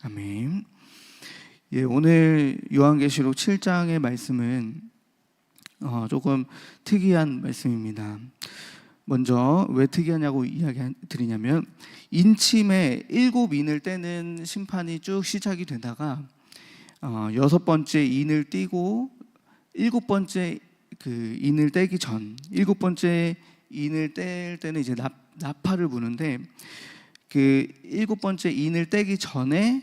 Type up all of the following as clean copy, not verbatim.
아멘. 예, 오늘 요한계시록 7장의 말씀은 조금 특이한 말씀입니다. 먼저 왜 특이하냐고 이야기 드리냐면, 인침에 7인을 떼는 심판이 쭉 시작이 되다가 6번째 인을 띄고 7번째 그 인을 떼기 전 7번째 인을 뗄 때는 이제 나팔을 부는데, 그 7번째 인을 떼기 전에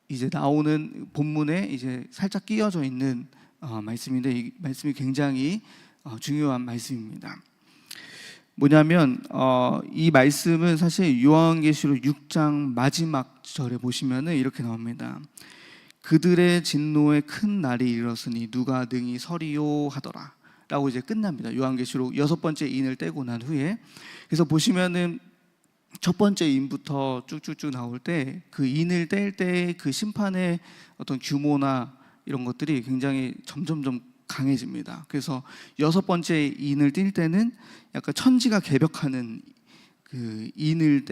이제 나오는 본문에 이제 살짝 끼어져 있는 말씀인데, 이 말씀이 굉장히 중요한 말씀입니다. 뭐냐면 이 말씀은 사실 요한계시록 6장 마지막 절에 보시면은 이렇게 나옵니다. 그들의 진노의 큰 날이 이르렀으니 누가 능히 서리요 하더라 라고 이제 끝납니다. 요한계시록 6번째 인을 떼고 난 후에. 그래서 보시면은 첫 번째 인부터 쭉쭉쭉 나올 때 그 인을 뗄 때 그 심판의 어떤 규모나 이런 것들이 굉장히 점점점 강해집니다. 그래서 6번째 인을 뗄 때는 약간 천지가 개벽하는 그 인을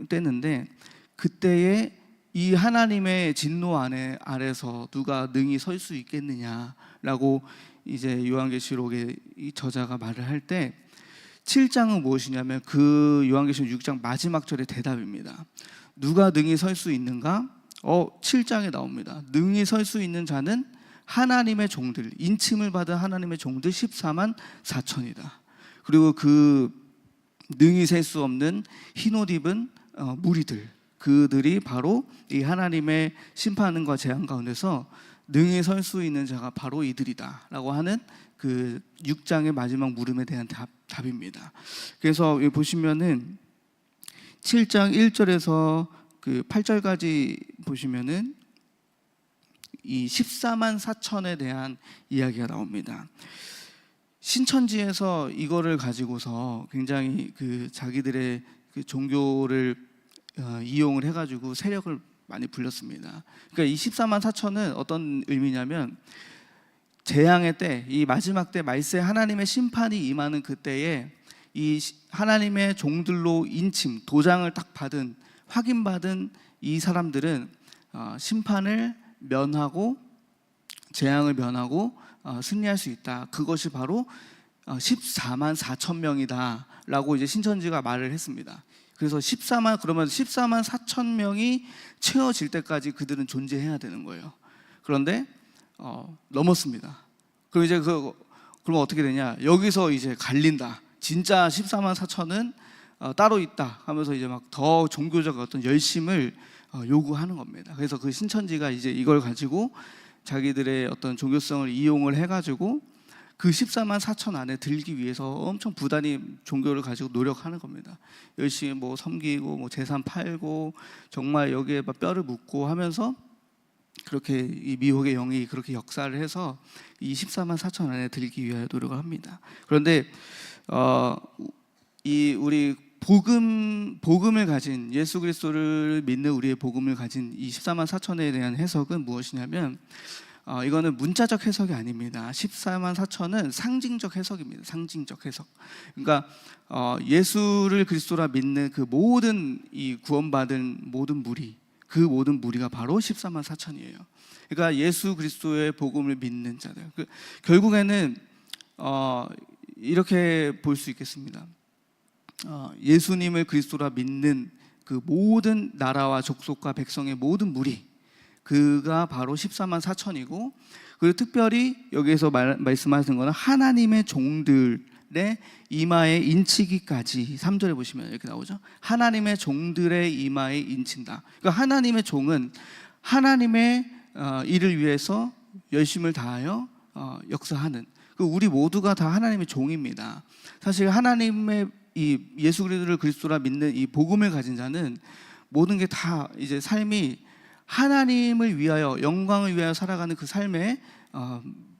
떼는데, 그때에 이 하나님의 진노 아래서 누가 능히 설 수 있겠느냐라고 이제 요한계시록의 이 저자가 말을 할 때, 7장은 무엇이냐면 그 요한계시록 6장 마지막 절의 대답입니다. 누가 능히 설 수 있는가? 7장에 나옵니다. 능히 설 수 있는 자는 하나님의 종들, 인침을 받은 하나님의 종들 14만 4천이다. 그리고 그 능히 셀 수 없는 흰옷 입은 무리들, 그들이 바로 이 하나님의 심판과 재앙 가운데서 능히 설 수 있는 자가 바로 이들이다 라고 하는 그 6장의 마지막 물음에 대한 답입니다. 그래서 여기 보시면은 7장 1절에서 그 8절까지 보시면은 이 14만 4천에 대한 이야기가 나옵니다. 신천지에서 이거를 가지고서 굉장히 그 자기들의 그 종교를 이용을 해가지고 세력을 많이 불렸습니다. 그러니까 이 14만 4천은 어떤 의미냐면, 재앙의 때, 이 마지막 때 말세 하나님의 심판이 임하는 그때에 이 하나님의 종들로 인침, 도장을 딱 받은, 확인받은 이 사람들은 심판을 면하고 재앙을 면하고 승리할 수 있다. 그것이 바로 14만 4천 명이다 라고 이제 신천지가 말을 했습니다. 그래서 그러면 14만 4천 명이 채워질 때까지 그들은 존재해야 되는 거예요. 그런데 넘었습니다. 그럼 이제 그러면 어떻게 되냐? 여기서 이제 갈린다. 진짜 14만 4천은 따로 있다 하면서 이제 막 더 종교적 어떤 열심을 요구하는 겁니다. 그래서 그 신천지가 이제 이걸 가지고 자기들의 어떤 종교성을 이용을 해가지고 그 14만 4천 안에 들기 위해서 엄청 부단히 종교를 가지고 노력하는 겁니다. 열심히 뭐 섬기고 뭐 재산 팔고 정말 여기에 막 뼈를 묻고 하면서 그렇게 이 미혹의 영이 그렇게 역사를 해서 이 14만 4천 안에 들기 위하여 노력을 합니다. 그런데 이 우리 복음을 가진, 예수 그리스도를 믿는 우리의 복음을 가진 이 14만 4천에 대한 해석은 무엇이냐면, 이거는 문자적 해석이 아닙니다. 14만 4천은 상징적 해석입니다. 상징적 해석. 그러니까 예수를 그리스도라 믿는 그 모든 이 구원받은 모든 무리, 그 모든 무리가 바로 14만 4천이에요. 그러니까 예수 그리스도의 복음을 믿는 자들. 결국에는 이렇게 볼 수 있겠습니다. 예수님을 그리스도라 믿는 그 모든 나라와 족속과 백성의 모든 무리, 그가 바로 14만 4천이고, 그리고 특별히 여기에서 말씀하시는 것은 하나님의 종들의 이마에 인치기까지, 3절에 보시면 이렇게 나오죠. 하나님의 종들의 이마에 인친다. 그러니까 하나님의 종은 하나님의 일을 위해서 열심을 다하여 역사하는, 우리 모두가 다 하나님의 종입니다. 사실 하나님의 이 예수 그리스도를 그리스도라 믿는 이 복음을 가진 자는 모든 게 다 이제 삶이 하나님을 위하여, 영광을 위하여 살아가는 그 삶의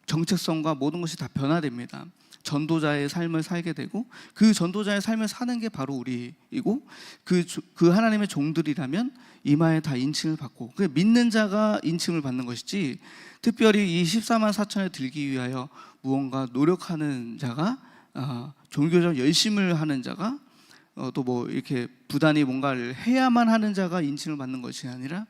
정체성과 모든 것이 다 변화됩니다. 전도자의 삶을 살게 되고, 그 전도자의 삶을 사는 게 바로 우리이고, 그 하나님의 종들이라면 이마에 다 인침을 받고, 그 믿는 자가 인침을 받는 것이지, 특별히 이 14만 4천에 들기 위하여 무언가 노력하는 자가, 종교적 열심을 하는 자가 또 뭐 이렇게 부단히 뭔가를 해야만 하는 자가 인침을 받는 것이 아니라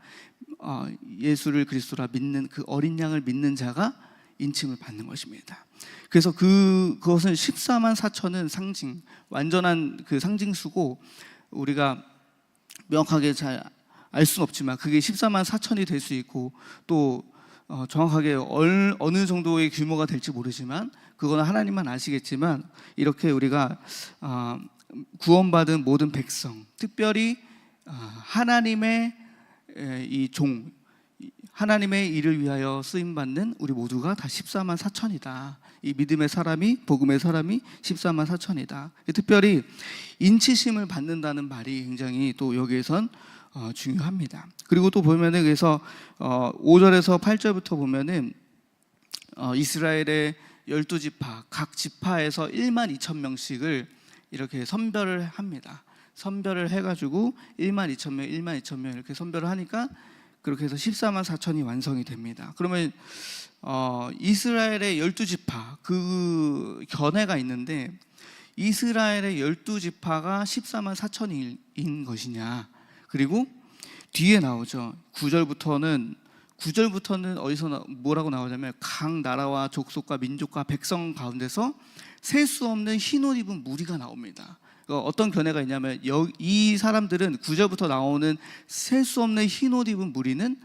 예수를 그리스도라 믿는 그 어린 양을 믿는 자가 인침을 받는 것입니다. 그래서 그것은 14만 4천은 상징, 완전한 그 상징수고 우리가 명확하게 잘 알 수는 없지만 그게 14만 4천이 될 수 있고 또 정확하게 어느 정도의 규모가 될지 모르지만 그거는 하나님만 아시겠지만 이렇게 우리가 구원받은 모든 백성, 특별히 하나님의 이 종, 하나님의 일을 위하여 쓰임받는 우리 모두가 다 14만 4천이다. 이 믿음의 사람이, 복음의 사람이 14만 4천이다. 특별히 인치심을 받는다는 말이 굉장히 또 여기에선 중요합니다. 그리고 또 보면은 그래서 5절에서 8절부터 보면은 이스라엘의 12지파, 각 지파에서 1만 2천 명씩을 이렇게 선별을 합니다. 선별을 해가지고 1만 2천 명, 1만 2천 명 이렇게 선별을 하니까 그렇게 해서 14만 4천이 완성이 됩니다. 그러면 이스라엘의 12지파 그 견해가 있는데 이스라엘의 12지파가 14만 4천인 것이냐. 그리고 뒤에 나오죠. 9절부터는 어디서 뭐라고 나오냐면 각 나라와 족속과 민족과 백성 가운데서 셀 수 없는 흰옷 입은 무리가 나옵니다. 어떤 견해가 있냐면 이 사람들은 9절부터 나오는 셀 수 없는 흰옷 입은 무리는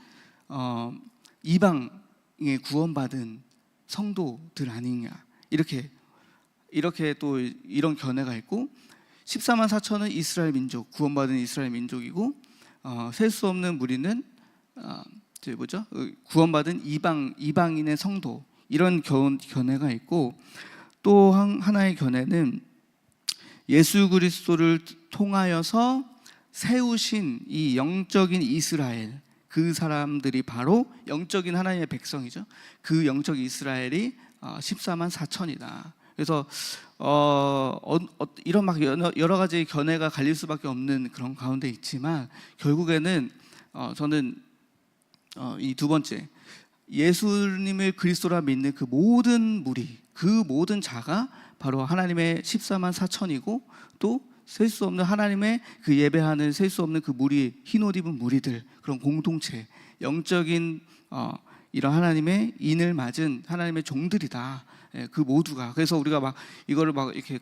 이방에 구원받은 성도들 아니냐, 이렇게 또 이런 견해가 있고 14만 4천은 이스라엘 민족, 구원받은 이스라엘 민족이고 셀 수 없는 무리는 구원받은 이방인의 성도, 이런 견해가 있고 또 하나의 견해는 예수 그리스도를 통하여서 세우신 이 영적인 이스라엘, 그 사람들이 바로 영적인 하나님의 백성이죠. 그 영적 이스라엘이 14만 4천이다. 그래서 이런 막 여러 가지 견해가 갈릴 수밖에 없는 그런 가운데 있지만 결국에는 저는 이 두 번째, 예수님을 그리스도라 믿는 그 모든 무리, 그 모든 자가 바로 하나님의 14만 4천이고 또 셀 수 없는 하나님의 그 예배하는 셀 수 없는 그 무리, 흰옷 입은 무리들, 그런 공동체, 영적인 이런 하나님의 인을 맞은 하나님의 종들이다. 그 모두가. 그래서 우리가 막 이거를 막 이렇게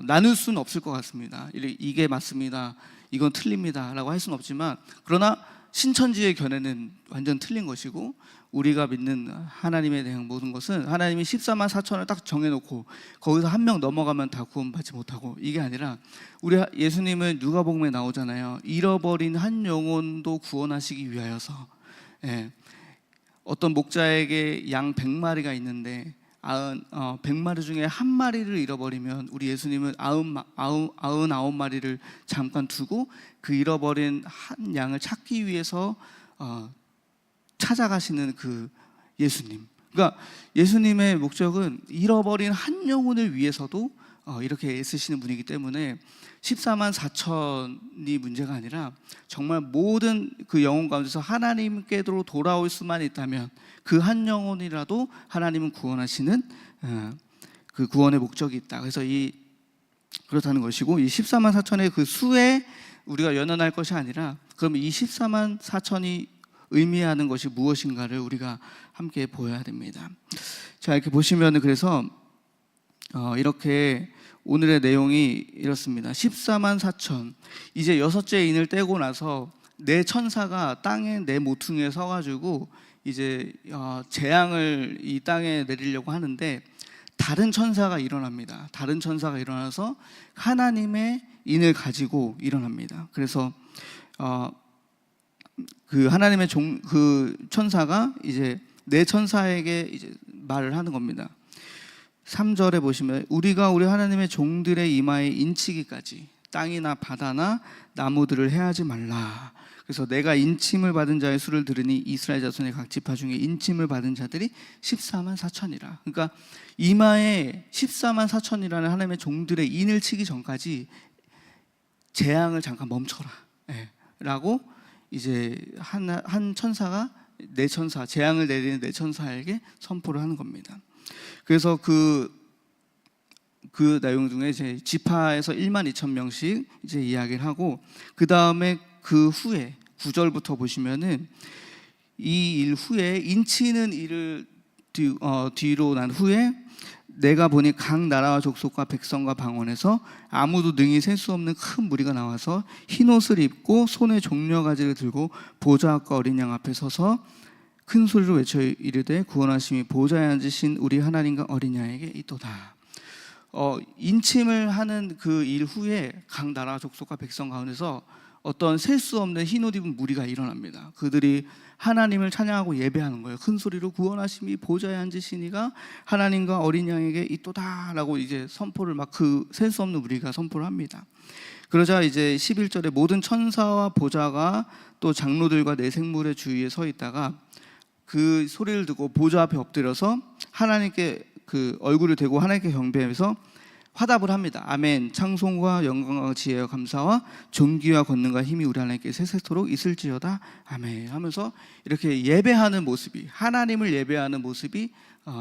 나눌 수는 없을 것 같습니다. 이게 맞습니다, 이건 틀립니다라고 할 수는 없지만, 그러나 신천지의 견해는 완전 틀린 것이고 우리가 믿는 하나님에 대한 모든 것은 하나님이 14만 4천을 딱 정해놓고 거기서 한 명 넘어가면 다 구원받지 못하고, 이게 아니라 우리 예수님은 누가복음에 나오잖아요. 잃어버린 한 영혼도 구원하시기 위하여서. 어떤 목자에게 양 100마리가 있는데 100마리 중에 한 마리를 잃어버리면 우리 예수님은 99마리를 잠깐 두고 그 잃어버린 한 양을 찾기 위해서 찾아가시는 그 예수님. 그러니까 예수님의 목적은 잃어버린 한 영혼을 위해서도 이렇게 애쓰시는 분이기 때문에 14만 4천이 문제가 아니라 정말 모든 그 영혼 가운데서 하나님께로 돌아올 수만 있다면 그 한 영혼이라도 하나님은 구원하시는 그 구원의 목적이 있다. 그래서 그렇다는 것이고, 이 14만 4천의 그 수에 우리가 연연할 것이 아니라 그러면 이 14만 4천이 의미하는 것이 무엇인가를 우리가 함께 보여야 됩니다. 자, 이렇게 보시면 그래서 이렇게 오늘의 내용이 이렇습니다. 14만 4천, 이제 여섯째 인을 떼고 나서 네 천사가 땅의 네 모퉁이에 서가지고 이제 재앙을 이 땅에 내리려고 하는데 다른 천사가 일어납니다. 다른 천사가 일어나서 하나님의 인을 가지고 일어납니다. 그래서 그 하나님의 그 천사가 이제 네 천사에게 이제 말을 하는 겁니다. 3절에 보시면 우리가 우리 하나님의 종들의 이마에 인치기까지 땅이나 바다나 나무들을 해하지 말라. 그래서 내가 인침을 받은 자의 수를 들으니 이스라엘 자손의 각 지파 중에 인침을 받은 자들이 14만 4천이라. 그러니까 이마에 14만 4천이라는 하나님의 종들의 인을 치기 전까지 재앙을 잠깐 멈춰라 라고 이제 한 천사가 네 천사, 재앙을 내리는 네 천사에게 선포를 하는 겁니다. 그래서 그 그 내용 중에 이제 지파에서 1만 2천 명씩 이제 이야기를 하고, 그 다음에 그 후에 9절부터 보시면은 이 일 후에 인치는 일을 뒤로 난 후에 내가 보니 각 나라와 족속과 백성과 방언에서 아무도 능히 셀 수 없는 큰 무리가 나와서 흰 옷을 입고 손에 종려가지를 들고 보좌 앞과 어린 양 앞에 서서 큰 소리로 외쳐 이르되 구원하심이 보좌에 앉으신 우리 하나님과 어린 양에게 있도다. 인침을 하는 그 일 후에 각 나라 족속과 백성 가운데서 어떤 셀 수 없는 흰 옷 입은 무리가 일어납니다. 그들이 하나님을 찬양하고 예배하는 거예요. 큰 소리로 구원하심이 보좌에 앉으시니가 하나님과 어린 양에게 있도다라고 이제 선포를 막 그 셀 수 없는 무리가 선포를 합니다. 그러자 이제 11절에 모든 천사와 보좌가 또 장로들과 네 생물의 주위에 서 있다가 그 소리를 듣고 보좌 앞에 엎드려서 하나님께 그 얼굴을 대고 하나님께 경배하면서 화답을 합니다. 아멘. 창송과 영광과 지혜와 감사와 존귀와 권능과 힘이 우리 하나님께 세세토록 있을지어다. 아멘. 하면서 이렇게 예배하는 모습이, 하나님을 예배하는 모습이,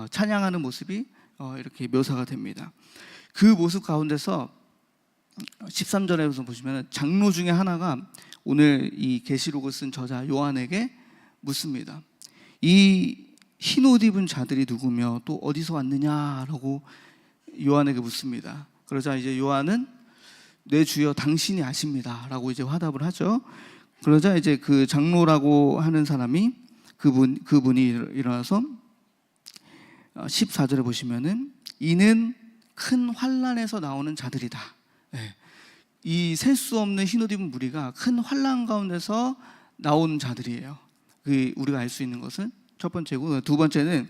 찬양하는 모습이 이렇게 묘사가 됩니다. 그 모습 가운데서 13절에서 보시면 장로 중에 하나가 오늘 이 계시록을 쓴 저자 요한에게 묻습니다. 이 흰 옷 입은 자들이 누구며 또 어디서 왔느냐라고 요한에게 묻습니다. 그러자 이제 요한은 내 주여 당신이 아십니다라고 이제 화답을 하죠. 그러자 이제 그 장로라고 하는 사람이 그분이 일어나서 14절에 보시면은 이는 큰 환난에서 나오는 자들이다. 이 셀 수 없는 흰옷 입은 무리가 큰 환난 가운데서 나오는 자들이에요. 우리가 알 수 있는 것은 첫 번째고, 두 번째는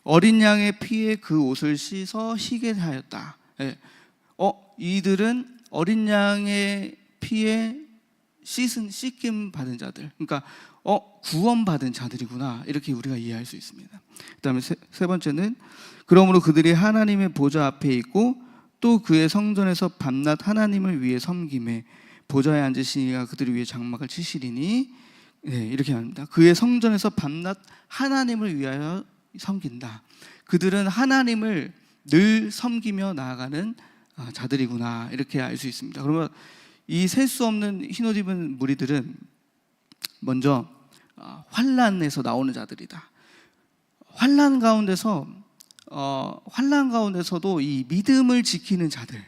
어린 양의 피에 그 옷을 씻어 희게 하였다. 이들은 어린 양의 피에 씻김 받은 자들, 그러니까 구원받은 자들이구나, 이렇게 우리가 이해할 수 있습니다. 그 다음에 세 번째는 그러므로 그들이 하나님의 보좌 앞에 있고 또 그의 성전에서 밤낮 하나님을 위해 섬김에 보좌에 앉으시니가 그들을 위해 장막을 치시리니, 이렇게 합니다. 그의 성전에서 밤낮 하나님을 위하여 섬긴다. 그들은 하나님을 늘 섬기며 나아가는 자들이구나, 이렇게 알 수 있습니다. 그러면 이 셀 수 없는 흰옷 입은 무리들은 먼저 환난에서 나오는 자들이다. 환난 가운데서도 이 믿음을 지키는 자들,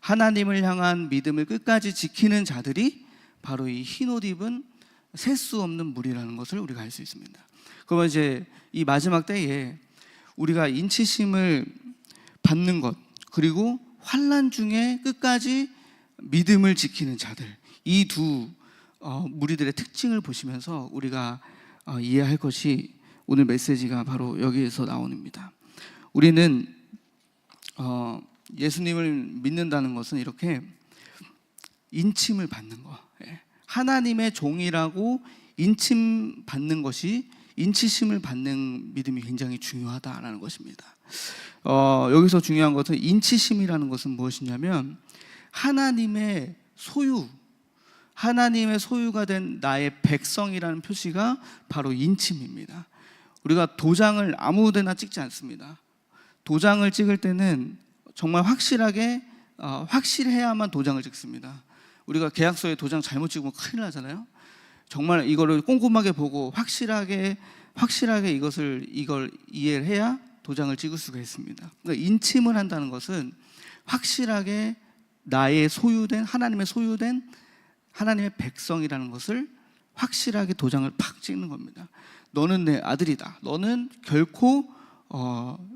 하나님을 향한 믿음을 끝까지 지키는 자들이 바로 이 흰옷 입은 셀 수 없는 무리라는 것을 우리가 알 수 있습니다. 그러면 이제 이 마지막 때에 우리가 인치심을 받는 것, 그리고 환난 중에 끝까지 믿음을 지키는 자들, 이 두 무리들의 특징을 보시면서 우리가 이해할 것이 오늘 메시지가 바로 여기에서 나옵니다. 우리는 예수님을 믿는다는 것은 이렇게 인침을 받는 거, 하나님의 종이라고 인침 받는 것이, 인치심을 받는 믿음이 굉장히 중요하다라는 것입니다. 여기서 중요한 것은, 인치심이라는 것은 무엇이냐면 하나님의 소유가 된 나의 백성이라는 표시가 바로 인침입니다. 우리가 도장을 아무 데나 찍지 않습니다. 도장을 찍을 때는 정말 확실해야만 도장을 찍습니다. 우리가 계약서에 도장 잘못 찍으면 큰일 나잖아요. 정말 이거를 꼼꼼하게 보고 확실하게 이걸 이해를 해야 도장을 찍을 수가 있습니다. 그러니까 인침을 한다는 것은 확실하게 나의 하나님의 소유된 하나님의 백성이라는 것을 확실하게 도장을 팍 찍는 겁니다. 너는 내 아들이다. 너는 결코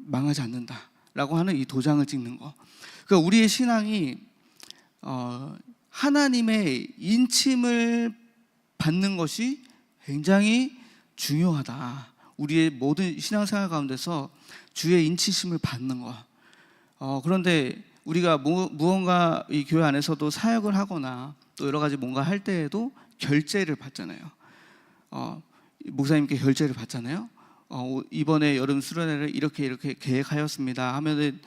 망하지 않는다라고 하는 이 도장을 찍는 거. 그러니까 우리의 신앙이 하나님의 인침을 받는 것이 굉장히 중요하다. 우리의 모든 신앙생활 가운데서 주의 인치심을 받는 것. 그런데 우리가 무언가 이 교회 안에서도 사역을 하거나 또 여러 가지 뭔가 할 때에도 결제를 받잖아요. 목사님께 결제를 받잖아요. 이번에 여름 수련회를 이렇게 계획하였습니다 하면은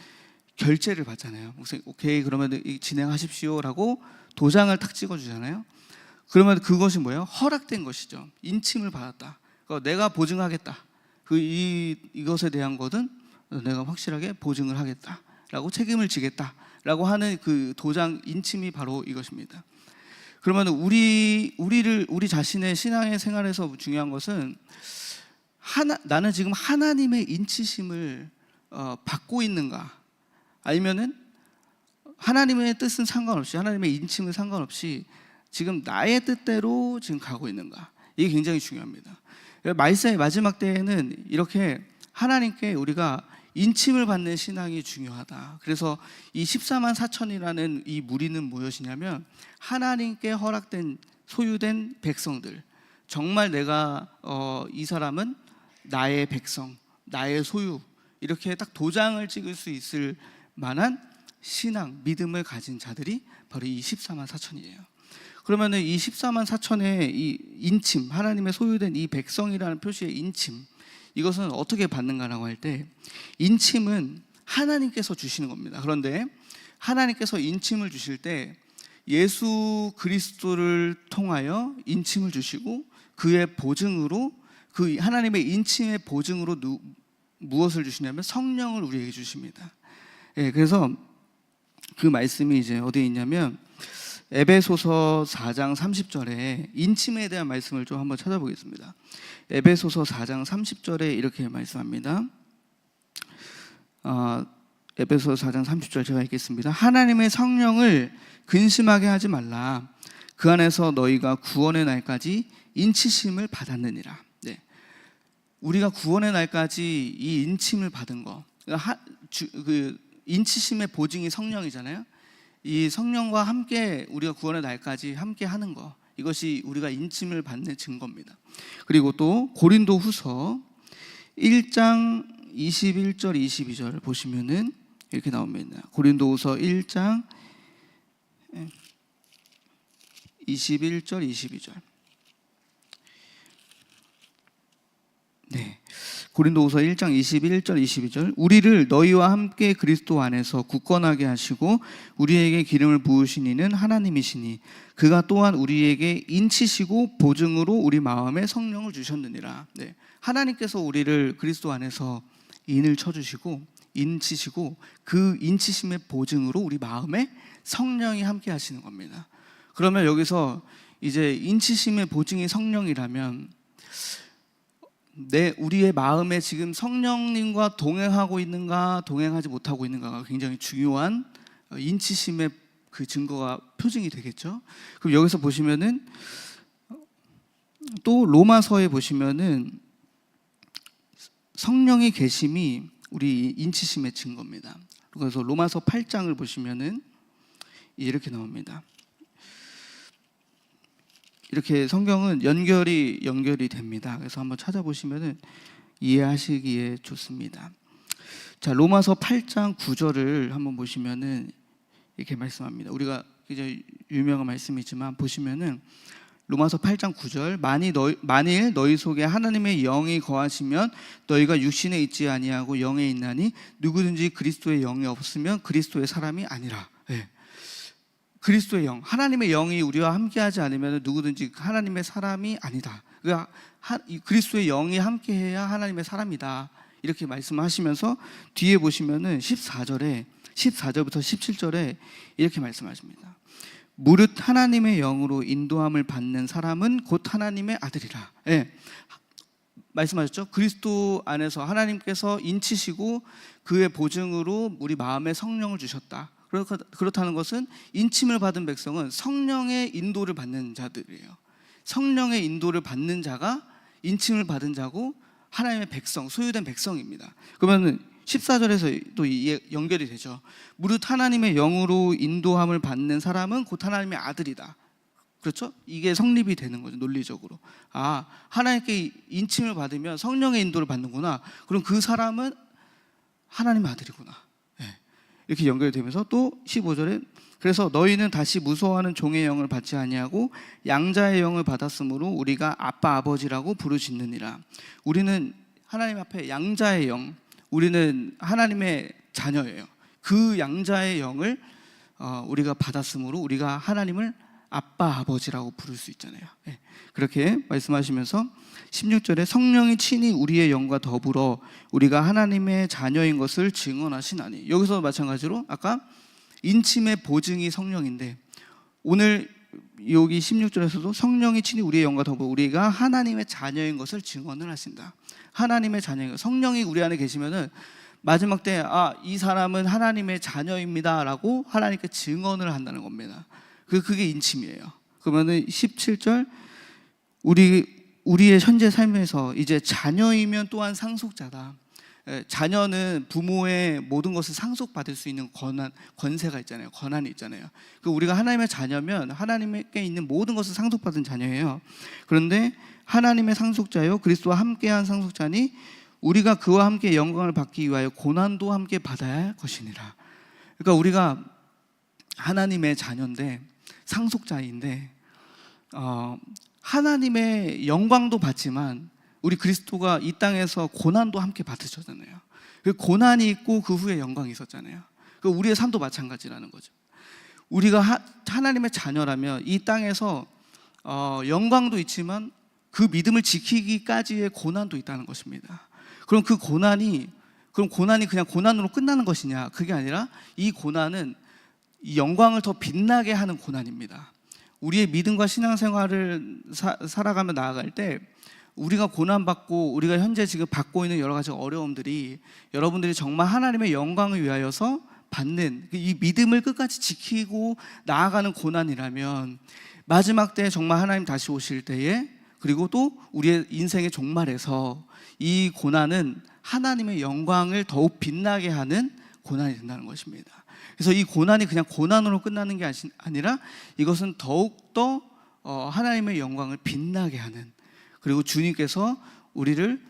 결제를 받잖아요. 목사님 오케이 그러면 진행하십시오라고 도장을 탁 찍어주잖아요. 그러면 그것이 뭐예요? 허락된 것이죠. 인침을 받았다. 그러니까 내가 보증하겠다. 이것에 대한 것은 내가 확실하게 보증을 하겠다 라고 책임을 지겠다라고 하는 그 도장 인침이 바로 이것입니다. 그러면 우리 자신의 신앙의 생활에서 중요한 것은 나는 지금 하나님의 인치심을 받고 있는가, 아니면은 하나님의 뜻은 상관없이, 하나님의 인침은 상관없이 지금 나의 뜻대로 지금 가고 있는가, 이게 굉장히 중요합니다. 말세의 마지막 때에는 이렇게 하나님께 우리가 인침을 받는 신앙이 중요하다. 그래서 이 14만 4천이라는 이 무리는 무엇이냐면 하나님께 허락된 소유된 백성들, 정말 내가 이 사람은 나의 백성, 나의 소유, 이렇게 딱 도장을 찍을 수 있을 만한 신앙, 믿음을 가진 자들이 바로 이 14만 4천이에요. 그러면 이 14만 4천의 이 인침, 하나님의 소유된 이 백성이라는 표시의 인침, 이것은 어떻게 받는가라고 할 때, 인침은 하나님께서 주시는 겁니다. 그런데 하나님께서 인침을 주실 때 예수 그리스도를 통하여 인침을 주시고, 그의 보증으로, 그 하나님의 인침의 보증으로 무엇을 주시냐면 성령을 우리에게 주십니다. 그래서 그 말씀이 이제 어디에 있냐면 에베소서 4장 30절에 인침에 대한 말씀을 좀 한번 찾아보겠습니다. 에베소서 4장 30절에 이렇게 말씀합니다. 에베소서 4장 30절 제가 읽겠습니다. 하나님의 성령을 근심하게 하지 말라. 그 안에서 너희가 구원의 날까지 인치심을 받았느니라. 네. 우리가 구원의 날까지 이 인침을 받은 거, 그 인치심의 보증이 성령이잖아요. 이 성령과 함께 우리가 구원의 날까지 함께 하는 거, 이것이 우리가 인침을 받는 증거입니다. 그리고 또 고린도 후서 1장 21절 22절 보시면은 이렇게 나옵니다. 고린도 후서 1장 21절 22절. 네. 고린도후서 1장 21절 22절. 우리를 너희와 함께 그리스도 안에서 굳건하게 하시고 우리에게 기름을 부으신 이는 하나님이시니 그가 또한 우리에게 인치시고 보증으로 우리 마음에 성령을 주셨느니라. 네. 하나님께서 우리를 그리스도 안에서 인을 쳐주시고 인치시고, 그 인치심의 보증으로 우리 마음에 성령이 함께 하시는 겁니다. 그러면 여기서 이제 인치심의 보증이 성령이라면 우리의 마음에 지금 성령님과 동행하고 있는가, 동행하지 못하고 있는가가 굉장히 중요한 인치심의 그 증거가 표징이 되겠죠. 그럼 여기서 보시면은 또 로마서에 보시면은 성령의 계심이 우리 인치심의 증거입니다. 그래서 로마서 8장을 보시면은 이렇게 나옵니다. 이렇게 성경은 연결이 됩니다. 그래서 한번 찾아보시면은 이해하시기에 좋습니다. 자, 로마서 8장 9절을 한번 보시면은 이렇게 말씀합니다. 우리가 이제 유명한 말씀이지만 보시면은 로마서 8장 9절, 만일 너희 속에 하나님의 영이 거하시면 너희가 육신에 있지 아니하고 영에 있나니 누구든지 그리스도의 영이 없으면 그리스도의 사람이 아니라. 네. 그리스도의 영, 하나님의 영이 우리와 함께하지 않으면 누구든지 하나님의 사람이 아니다. 그러니까 그리스도의 영이 함께해야 하나님의 사람이다, 이렇게 말씀하시면서 뒤에 보시면은 14절부터 17절에 이렇게 말씀하십니다. 무릇 하나님의 영으로 인도함을 받는 사람은 곧 하나님의 아들이라. 네. 말씀하셨죠? 그리스도 안에서 하나님께서 인치시고 그의 보증으로 우리 마음에 성령을 주셨다. 그렇다는 것은 인침을 받은 백성은 성령의 인도를 받는 자들이에요. 성령의 인도를 받는 자가 인침을 받은 자고 하나님의 백성, 소유된 백성입니다. 그러면 14절에서 또 연결이 되죠. 무릇 하나님의 영으로 인도함을 받는 사람은 곧 하나님의 아들이다. 그렇죠? 이게 성립이 되는 거죠, 논리적으로. 아, 하나님께 인침을 받으면 성령의 인도를 받는구나. 그럼 그 사람은 하나님의 아들이구나. 이렇게 연결되면서 또 15절에 그래서 너희는 다시 무서워하는 종의 영을 받지 아니하고 양자의 영을 받았으므로 우리가 아빠 아버지라고 부르짖느니라. 우리는 하나님 앞에 양자의 영, 우리는 하나님의 자녀예요. 그 양자의 영을 우리가 받았으므로 우리가 하나님을 아빠 아버지라고 부를 수 있잖아요. 예. 그렇게 말씀하시면서 16절에 성령이 친히 우리의 영과 더불어 우리가 하나님의 자녀인 것을 증언하시나니, 여기서 마찬가지로 아까 인침의 보증이 성령인데 오늘 여기 16절에서도 성령이 친히 우리의 영과 더불어 우리가 하나님의 자녀인 것을 증언을 하신다. 하나님의 자녀인 것, 성령이 우리 안에 계시면은 마지막 때 이 사람은 하나님의 자녀입니다 라고 하나님께 증언을 한다는 겁니다. 그게 인침이에요. 그러면은 17절 우리의 현재 삶에서 이제 자녀이면 또한 상속자다. 자녀는 부모의 모든 것을 상속받을 수 있는 권세가 있잖아요. 권한이 있잖아요. 우리가 하나님의 자녀면 하나님께 있는 모든 것을 상속받은 자녀예요. 그런데 하나님의 상속자요 그리스도와 함께한 상속자니 우리가 그와 함께 영광을 받기 위하여 고난도 함께 받아야 할 것이니라. 그러니까 우리가 하나님의 자녀인데 상속자인데 하나님의 영광도 받지만 우리 그리스도가 이 땅에서 고난도 함께 받으셨잖아요. 그 고난이 있고 그 후에 영광이 있었잖아요. 우리의 삶도 마찬가지라는 거죠. 우리가 하나님의 자녀라면 이 땅에서 영광도 있지만 그 믿음을 지키기까지의 고난도 있다는 것입니다. 그럼 고난이 그냥 고난으로 끝나는 것이냐? 그게 아니라 이 고난은 이 영광을 더 빛나게 하는 고난입니다. 우리의 믿음과 신앙생활을 살아가며 나아갈 때 우리가 고난받고 우리가 현재 지금 받고 있는 여러 가지 어려움들이 여러분들이 정말 하나님의 영광을 위하여서 받는 이 믿음을 끝까지 지키고 나아가는 고난이라면 마지막 때 정말 하나님 다시 오실 때에 그리고 또 우리의 인생의 종말에서 이 고난은 하나님의 영광을 더욱 빛나게 하는 고난이 된다는 것입니다. 그래서 이 고난이 그냥 고난으로 끝나는 게 아니라 이것은 더욱더 하나님의 영광을 빛나게 하는, 그리고 주님께서 우리를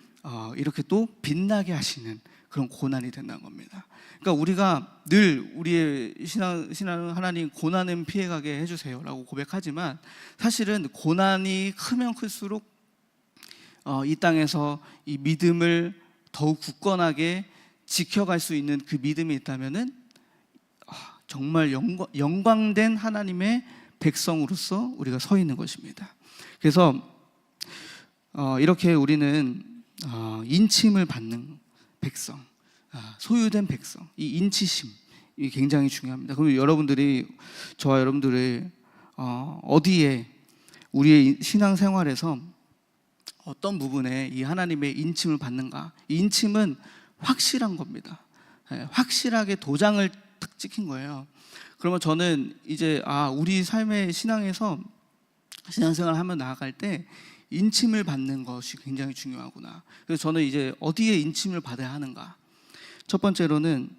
이렇게 또 빛나게 하시는 그런 고난이 된다는 겁니다. 그러니까 우리가 늘 우리의 신앙 하나님 고난은 피해가게 해주세요 라고 고백하지만 사실은 고난이 크면 클수록 이 땅에서 이 믿음을 더욱 굳건하게 지켜갈 수 있는 그 믿음이 있다면은 정말 영광된 하나님의 백성으로서 우리가 서 있는 것입니다. 그래서 이렇게 우리는 인침을 받는 백성, 소유된 백성, 이 인치심 이 굉장히 중요합니다. 그럼 여러분들이 저와 여러분들의 어디에 우리의 신앙생활에서 어떤 부분에 이 하나님의 인침을 받는가? 이 인침은 확실한 겁니다. 확실하게 도장을 딱 찍힌 거예요. 그러면 저는 이제 우리 삶의 신앙에서 신앙생활을 하며 나아갈 때 인침을 받는 것이 굉장히 중요하구나. 그래서 저는 이제 어디에 인침을 받아야 하는가? 첫 번째로는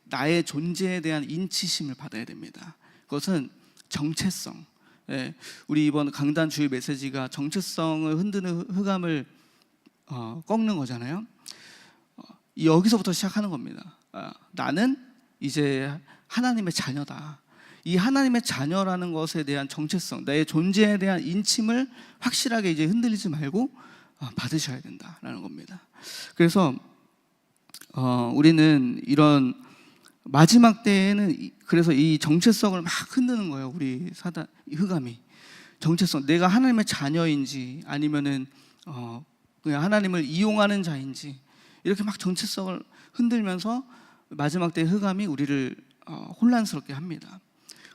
나의 존재에 대한 인치심을 받아야 됩니다. 그것은 정체성. 우리 이번 강단 주일 메시지가 정체성을 흔드는 흑암을 꺾는 거잖아요. 여기서부터 시작하는 겁니다. 나는 이제 하나님의 자녀다. 이 하나님의 자녀라는 것에 대한 정체성, 나의 존재에 대한 인침을 확실하게 이제 흔들리지 말고 받으셔야 된다라는 겁니다. 그래서 우리는 이런 마지막 때에는 그래서 이 정체성을 막 흔드는 거예요. 우리 흑암이 정체성, 내가 하나님의 자녀인지 아니면은 그냥 하나님을 이용하는 자인지 이렇게 막 정체성을 흔들면서 마지막 때 흑암이 우리를 혼란스럽게 합니다.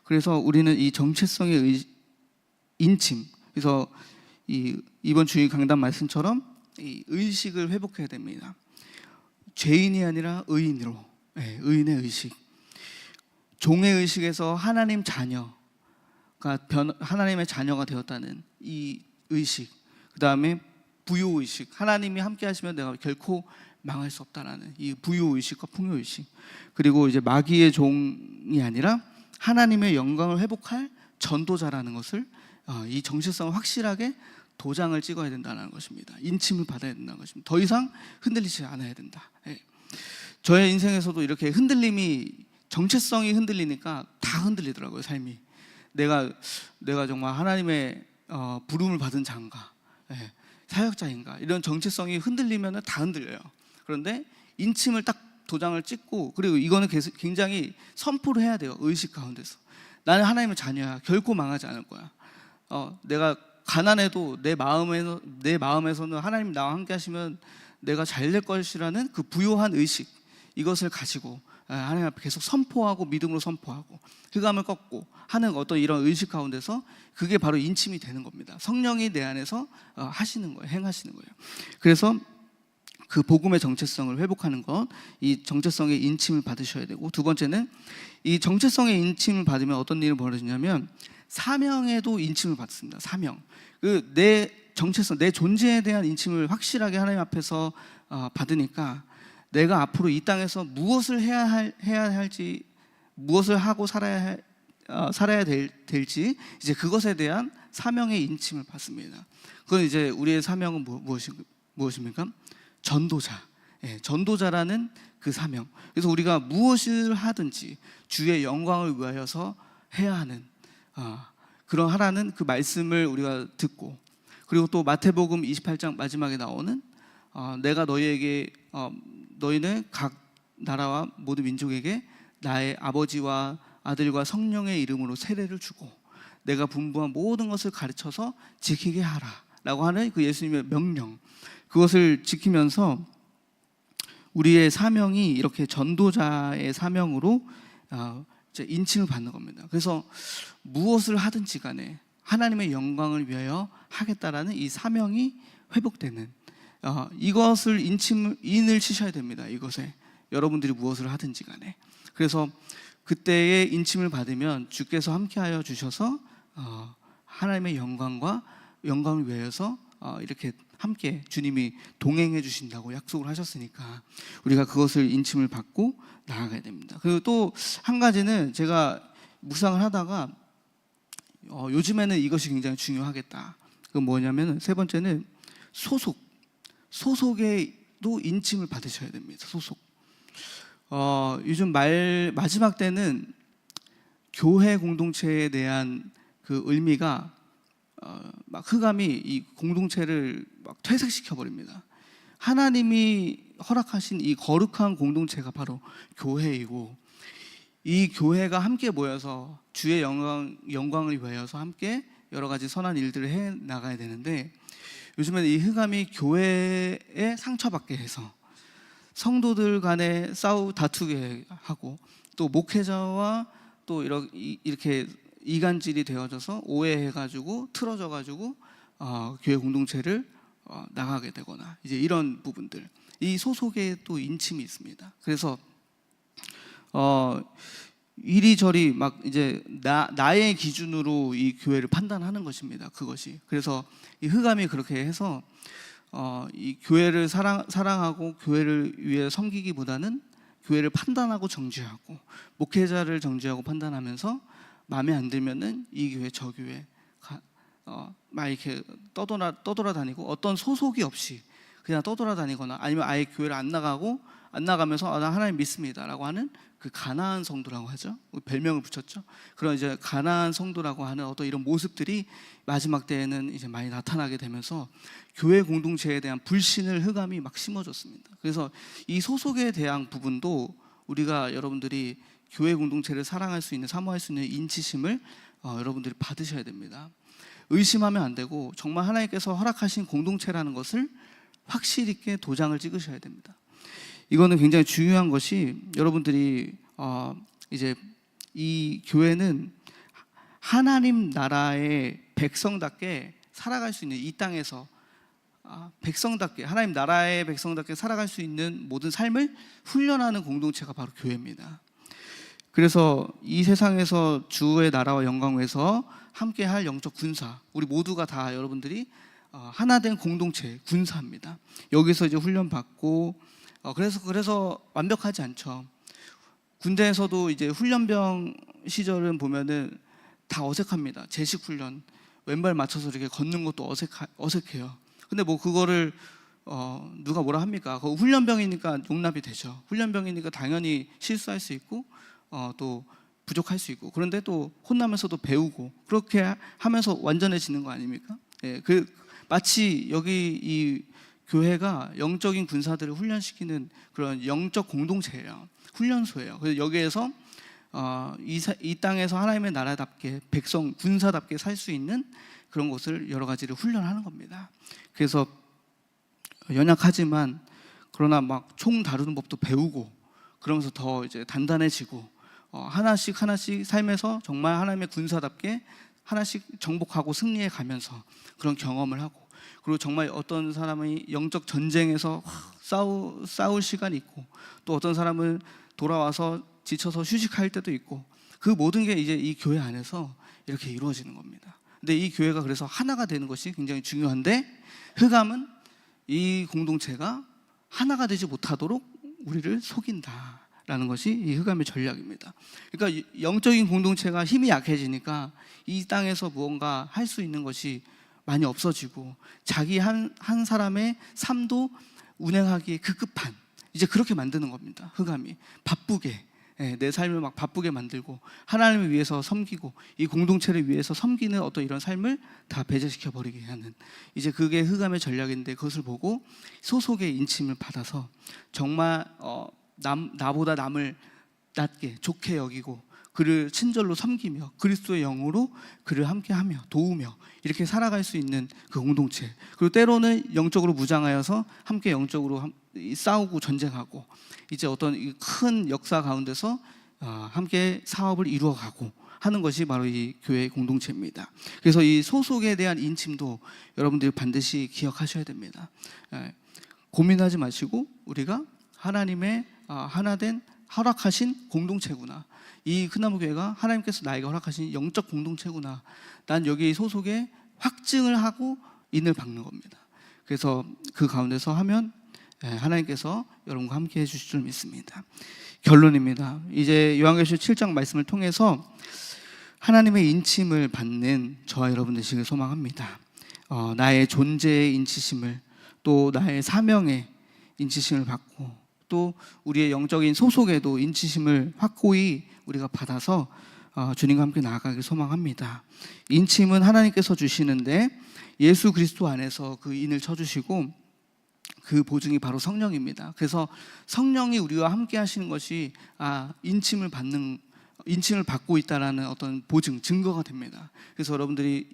그래서 우리는 이 정체성의 인침, 그래서 이번 주일 강단 말씀처럼 이 의식을 회복해야 됩니다. 죄인이 아니라 의인으로, 의인의 의식, 종의 의식에서 하나님 자녀가 하나님의 자녀가 되었다는 이 의식, 그 다음에 부요의식, 하나님이 함께 하시면 내가 결코 망할 수 없다라는 이 부요의식과 풍요의식, 그리고 이제 마귀의 종이 아니라 하나님의 영광을 회복할 전도자라는 것을 이 정체성을 확실하게 도장을 찍어야 된다는 것입니다. 인침을 받아야 된다는 것입니다. 더 이상 흔들리지 않아야 된다. 저의 인생에서도 이렇게 정체성이 흔들리니까 다 흔들리더라고요. 삶이 내가 정말 하나님의 부름을 받은 자인가, 사역자인가, 이런 정체성이 흔들리면 다 흔들려요. 그런데 인침을 딱 도장을 찍고, 그리고 이거는 굉장히 선포를 해야 돼요. 의식 가운데서 나는 하나님의 자녀야. 결코 망하지 않을 거야. 내가 가난해도 내 마음에서는 하나님 나와 함께 하시면 내가 잘 될 것이라는 그 부요한 의식, 이것을 가지고 하나님 앞에 계속 선포하고 믿음으로 선포하고 흑암을 꺾고 하는 어떤 이런 의식 가운데서 그게 바로 인침이 되는 겁니다. 성령이 내 안에서 하시는 거예요. 행하시는 거예요. 그래서 그 복음의 정체성을 회복하는 것, 이 정체성의 인침을 받으셔야 되고, 두 번째는 이 정체성의 인침을 받으면 어떤 일이 벌어지냐면 사명에도 인침을 받습니다. 사명. 내 정체성, 내 존재에 대한 인침을 확실하게 하나님 앞에서 받으니까 내가 앞으로 이 땅에서 무엇을 해야 할지, 무엇을 하고 살아야 될지 이제 그것에 대한 사명의 인침을 받습니다. 그건 이제 우리의 사명은 무엇입니까? 전도자. 전도자라는 그 사명. 그래서 우리가 무엇을 하든지 주의 영광을 위하여서 해야 하는 그러하라는 그 말씀을 우리가 듣고, 그리고 또 마태복음 28장 마지막에 나오는 내가 너희는 각 나라와 모든 민족에게 나의 아버지와 아들과 성령의 이름으로 세례를 주고 내가 분부한 모든 것을 가르쳐서 지키게 하라 라고 하는 그 예수님의 명령, 그것을 지키면서 우리의 사명이 이렇게 전도자의 사명으로 인침을 받는 겁니다. 그래서 무엇을 하든지 간에 하나님의 영광을 위하여 하겠다라는 이 사명이 회복되는, 이것을 인을 치셔야 됩니다. 이것에 여러분들이 무엇을 하든지 간에. 그래서 그때의 인침을 받으면 주께서 함께하여 주셔서 하나님의 영광을 위하여서 이렇게 함께 주님이 동행해 주신다고 약속을 하셨으니까 우리가 그것을 인침을 받고 나아가야 됩니다. 그리고 또 한 가지는 제가 묵상을 하다가 요즘에는 이것이 굉장히 중요하겠다. 그건 뭐냐면 세 번째는 소속에도 인침을 받으셔야 됩니다. 소속. 요즘 마지막 때는 교회 공동체에 대한 그 의미가 막 흑암이 이 공동체를 막 퇴색시켜 버립니다. 하나님이 허락하신 이 거룩한 공동체가 바로 교회이고, 이 교회가 함께 모여서 주의 영광을 위하여서 함께 여러 가지 선한 일들을 해 나가야 되는데, 요즘에는 이 흑암이 교회에 상처받게 해서 성도들 간에 다투게 하고, 또 목회자와 또 이렇게 이간질이 되어져서 오해해가지고 틀어져가지고 교회 공동체를 나가게 되거나 이제 이런 부분들, 이 소속에 또 인침이 있습니다. 그래서 이리저리 막 이제 나의 기준으로 이 교회를 판단하는 것입니다. 그것이. 그래서 이 흑암이 그렇게 해서 이 교회를 사랑하고 교회를 위해 섬기기보다는 교회를 판단하고 정죄하고 목회자를 정죄하고 판단하면서 마음에 안 들면은 이 교회 저 교회 막 이렇게 떠돌아다니고 어떤 소속이 없이 그냥 떠돌아다니거나 아니면 아예 교회를 안 나가면서 나 하나님 믿습니다라고 하는 그 가나안 성도라고 하죠. 별명을 붙였죠. 그런 이제 가나안 성도라고 하는 어떤 이런 모습들이 마지막 때에는 이제 많이 나타나게 되면서 교회 공동체에 대한 불신을 흑암이 막 심어줬습니다. 그래서 이 소속에 대한 부분도 우리가 여러분들이 교회 공동체를 사랑할 수 있는, 사모할 수 있는 인치심을 여러분들이 받으셔야 됩니다. 의심하면 안 되고 정말 하나님께서 허락하신 공동체라는 것을 확실히 있게 도장을 찍으셔야 됩니다. 이거는 굉장히 중요한 것이, 여러분들이 이제 이 교회는 하나님 나라의 백성답게 살아갈 수 있는, 이 땅에서 백성답게, 하나님 나라의 백성답게 살아갈 수 있는 모든 삶을 훈련하는 공동체가 바로 교회입니다. 그래서 이 세상에서 주의 나라와 영광을 위해서 함께할 영적 군사, 우리 모두가 다 여러분들이 하나된 공동체 군사입니다. 여기서 이제 훈련 받고, 그래서 완벽하지 않죠. 군대에서도 이제 훈련병 시절은 보면은 다 어색합니다. 제식 훈련, 왼발 맞춰서 이렇게 걷는 것도 어색해요. 근데 뭐 그거를 누가 뭐라 합니까? 그 훈련병이니까 용납이 되죠. 훈련병이니까 당연히 실수할 수 있고 또 부족할 수 있고, 그런데 또 혼나면서도 배우고, 그렇게 하면서 완전해지는 거 아닙니까? 예, 마치 여기 이 교회가 영적인 군사들을 훈련시키는 그런 영적 공동체예요. 훈련소예요. 그래서 여기에서 이 땅에서 하나님의 나라답게 백성 군사답게 살 수 있는 그런 것을 여러 가지를 훈련하는 겁니다. 그래서 연약하지만 그러나 막 총 다루는 법도 배우고 그러면서 더 이제 단단해지고 하나씩 삶에서 정말 하나님의 군사답게 하나씩 정복하고 승리해 가면서 그런 경험을 하고, 그리고 정말 어떤 사람이 영적 전쟁에서 싸울 시간이 있고, 또 어떤 사람은 돌아와서 지쳐서 휴식할 때도 있고, 그 모든 게 이제 이 교회 안에서 이렇게 이루어지는 겁니다. 근데 이 교회가 그래서 하나가 되는 것이 굉장히 중요한데, 흑암은 이 공동체가 하나가 되지 못하도록 우리를 속인다라는 것이 이 흑암의 전략입니다. 그러니까 영적인 공동체가 힘이 약해지니까 이 땅에서 무언가 할 수 있는 것이 많이 없어지고, 자기 한 사람의 삶도 운행하기에 급급한, 이제 그렇게 만드는 겁니다. 흑암이 바쁘게, 내 삶을 막 바쁘게 만들고 하나님을 위해서 섬기고 이 공동체를 위해서 섬기는 어떤 이런 삶을 다 배제시켜 버리게 하는, 이제 그게 흑암의 전략인데, 그것을 보고 소속의 인침을 받아서 정말 나보다 남을 낮게 좋게 여기고 그를 친절로 섬기며 그리스도의 영으로 그를 함께하며 도우며 이렇게 살아갈 수 있는 그 공동체, 그리고 때로는 영적으로 무장하여서 함께 영적으로 싸우고 전쟁하고, 이제 어떤 큰 역사 가운데서 함께 사업을 이루어가고 하는 것이 바로 이 교회 공동체입니다. 그래서 이 소속에 대한 인침도 여러분들이 반드시 기억하셔야 됩니다. 고민하지 마시고, 우리가 하나님의 하나된 허락하신 공동체구나, 이 큰나무 교회가 하나님께서 나에게 허락하신 영적 공동체구나, 난 여기 소속에 확증을 하고 인을 박는 겁니다. 그래서 그 가운데서 하면 하나님께서 여러분과 함께 해주실 줄 믿습니다. 결론입니다. 이제 요한계시록 7장 말씀을 통해서 하나님의 인침을 받는 저와 여러분 되시길 소망합니다. 나의 존재의 인치심을, 또 나의 사명의 인치심을 받고, 또 우리의 영적인 소속에도 인치심을 확고히 우리가 받아서 주님과 함께 나아가길 소망합니다. 인침은 하나님께서 주시는데 예수 그리스도 안에서 그 인을 쳐주시고, 그 보증이 바로 성령입니다. 그래서 성령이 우리와 함께 하시는 것이 인침을 받고 있다라는 어떤 보증, 증거가 됩니다. 그래서 여러분들이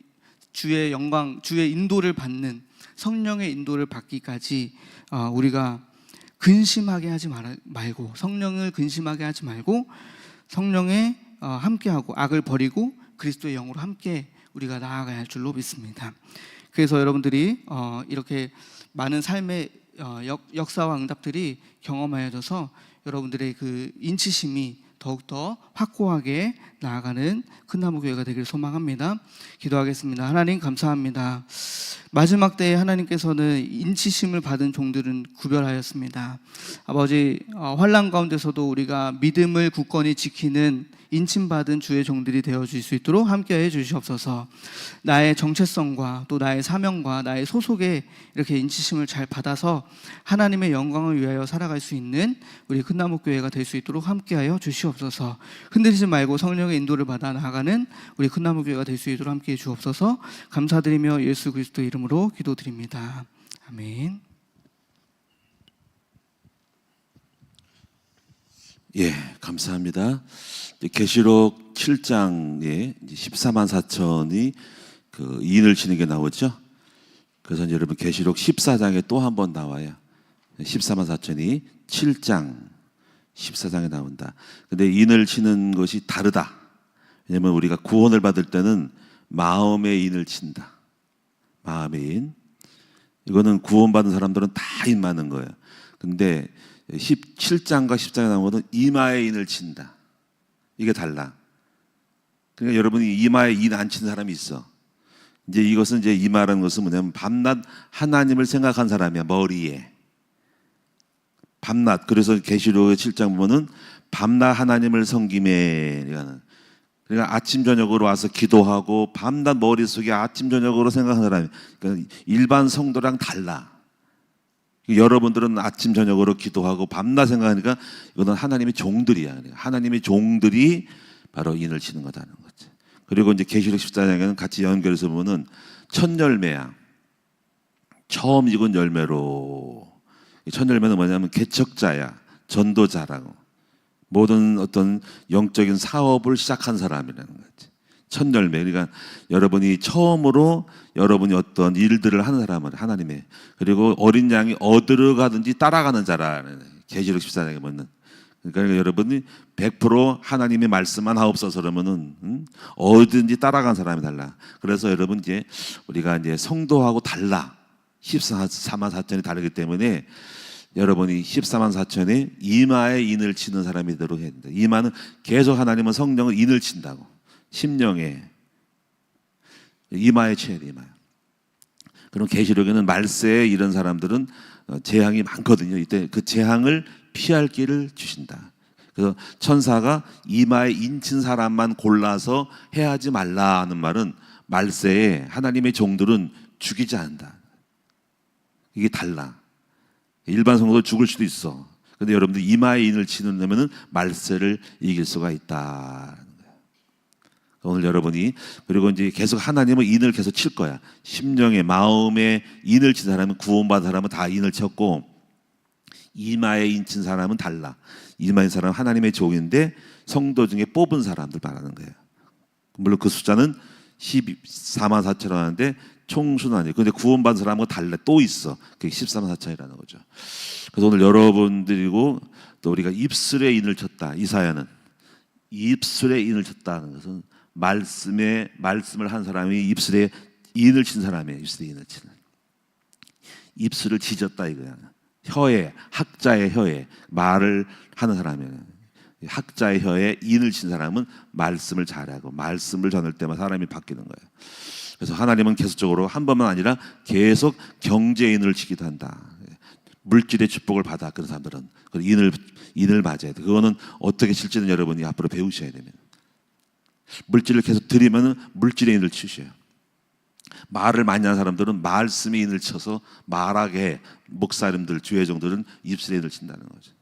주의 영광, 주의 인도를 받는, 성령의 인도를 받기까지 우리가 근심하게 하지 말고, 성령을 근심하게 하지 말고 성령에 함께하고 악을 버리고 그리스도의 영으로 함께 우리가 나아가야 할 줄로 믿습니다. 그래서 여러분들이 이렇게 많은 삶의 역사와 응답들이 경험하여져서 여러분들의 그 인치심이 더욱더 확고하게 나아가는 큰나무 교회가 되길 소망합니다. 기도하겠습니다. 하나님 감사합니다. 마지막 때에 하나님께서는 인치심을 받은 종들은 구별하였습니다. 아버지, 환난 가운데서도 우리가 믿음을 굳건히 지키는 인침받은 주의 종들이 되어줄 수 있도록 함께해 주시옵소서. 나의 정체성과 또 나의 사명과 나의 소속에 이렇게 인치심을 잘 받아서 하나님의 영광을 위하여 살아갈 수 있는 우리 큰나무 교회가 될 수 있도록 함께하여 주시옵소서. 흔들리지 말고 성령의 인도를 받아 나가는 우리 큰나무 교회가 될 수 있도록 함께해 주옵소서. 감사드리며 예수 그리스도 이름으로 기도드립니다. 아멘. 예, 감사합니다. 계시록 7장에 14만 4천이 그 인을 치는 게 나오죠. 그래서 이제 여러분 계시록 14장에 또 한 번 나와요. 14만 4천이 7장 14장에 나온다. 근데 인을 치는 것이 다르다. 왜냐면 우리가 구원을 받을 때는 마음의 인을 친다. 마음의 인. 이거는 구원받은 사람들은 다 인 맞는 거예요. 근데 17장과 10장에 나온 것은 이마에 인을 친다. 이게 달라. 그러니까 여러분이 이마에 인 안 치는 사람이 있어. 이제 이것은 이제 이마라는 것은 뭐냐면 밤낮 하나님을 생각한 사람이야. 머리에 밤낮. 그래서 계시록 7장 보면은 밤낮 하나님을 섬김에, 그러니까 아침 저녁으로 와서 기도하고 밤낮 머릿속에 아침 저녁으로 생각하는 사람이, 그러니까 일반 성도랑 달라. 여러분들은 아침 저녁으로 기도하고 밤낮 생각하니까 이거는 하나님의 종들이야. 하나님의 종들이 바로 인을 치는 거다는 거지. 그리고 이제 계시록 14장에는 같이 연결해서 보면은 첫 열매야. 처음 익은 열매로. 첫 열매는 뭐냐면 개척자야, 전도자라고. 모든 어떤 영적인 사업을 시작한 사람이라는 거지. 첫 열매. 그러니까 여러분이 처음으로 여러분이 어떤 일들을 하는 사람은 하나님의, 그리고 어린 양이 어디로 가든지 따라가는 자라는 계시록 14장에 보면, 그러니까 여러분이 100% 하나님의 말씀만 하옵소서 그러면은 어디든지 따라간 사람이 달라. 그래서 여러분 이제 우리가 이제 성도하고 달라. 14만 4천이 다르기 때문에 여러분이 14만 4천에 이마에 인을 치는 사람이 되도록 해야 된다. 이마는 계속 하나님은 성령을 인을 친다고. 심령에 이마에 쳐야 돼. 이마에. 그럼 계시록에는 말세에 이런 사람들은 재앙이 많거든요. 이때 그 재앙을 피할 길을 주신다. 그래서 천사가 이마에 인친 사람만 골라서 해하지 말라 하는 말은 말세에 하나님의 종들은 죽이지 않는다. 이게 달라. 일반 성도도 죽을 수도 있어. 근데 여러분들 이마에 인을 치는다면은 말세를 이길 수가 있다. 오늘 여러분이, 그리고 이제 계속 하나님은 인을 계속 칠 거야. 심령에, 마음에 인을 친 사람은, 구원받은 사람은 다 인을 쳤고, 이마에 인친 사람은 달라. 이마에 인친 사람은 하나님의 종인데 성도 중에 뽑은 사람들 말하는 거예요. 물론 그 숫자는 14만 4천 하는데 총수는 아니에요. 근데 구원받은 사람은 달라. 또 있어. 그게 14만 4천이라는 거죠. 그래서 오늘 여러분들이고 또 우리가 입술에 인을 쳤다. 이사야는 입술에 인을 쳤다는 것은 말씀을 한 사람이 입술에 인을 친 사람이에요. 입술에 인을 치는. 입술을 지졌다 이거야. 혀에, 학자의 혀에 말을 하는 사람이에요. 학자의 혀에 인을 친 사람은 말씀을 잘하고 말씀을 전할 때마다 사람이 바뀌는 거예요. 그래서 하나님은 계속적으로 한 번만 아니라 계속 경제인을 치기도 한다. 물질의 축복을 받아 그런 사람들은 인을 맞아야 돼. 그거는 어떻게 칠지는 여러분이 앞으로 배우셔야 됩니다. 물질을 계속 드리면은 물질의 인을 치셔요. 말을 많이 하는 사람들은 말씀의 인을 쳐서 말하게 해. 목사님들, 주회종들은 입술의 인을 친다는 거죠.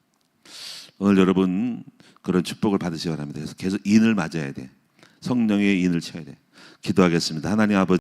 오늘 여러분 그런 축복을 받으시기 바랍니다. 그래서 계속 인을 맞아야 돼. 성령의 인을 쳐야 돼. 기도하겠습니다. 하나님 아버지,